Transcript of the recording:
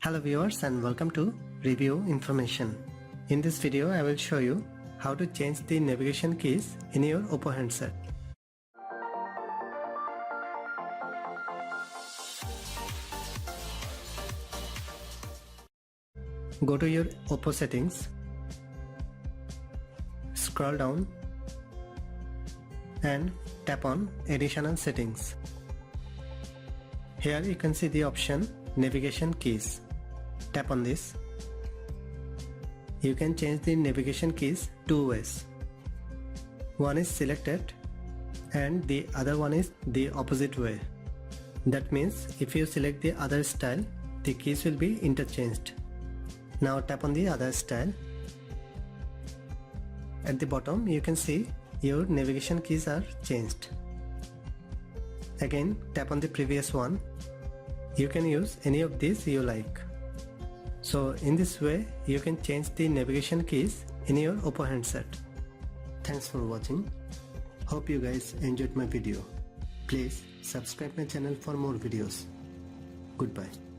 Hello viewers and welcome to Review Information. In this video I will show you how to change the navigation keys in your Oppo handset. Go to your Oppo settings, scroll down and tap on additional settings. Here you can see the option navigation keys. Tap on this. You can change the navigation keys two ways. One is selected and the other one is the opposite way. That means if you select the other style, the keys will be interchanged. Now tap on the other style. At the bottom you can see your navigation keys are changed. Again tap on the previous one. You can use any of these you like. So in this way you can change the navigation keys in your Oppo handset. Thanks for watching. Hope you guys enjoyed my video. Please subscribe my channel for more videos. Goodbye.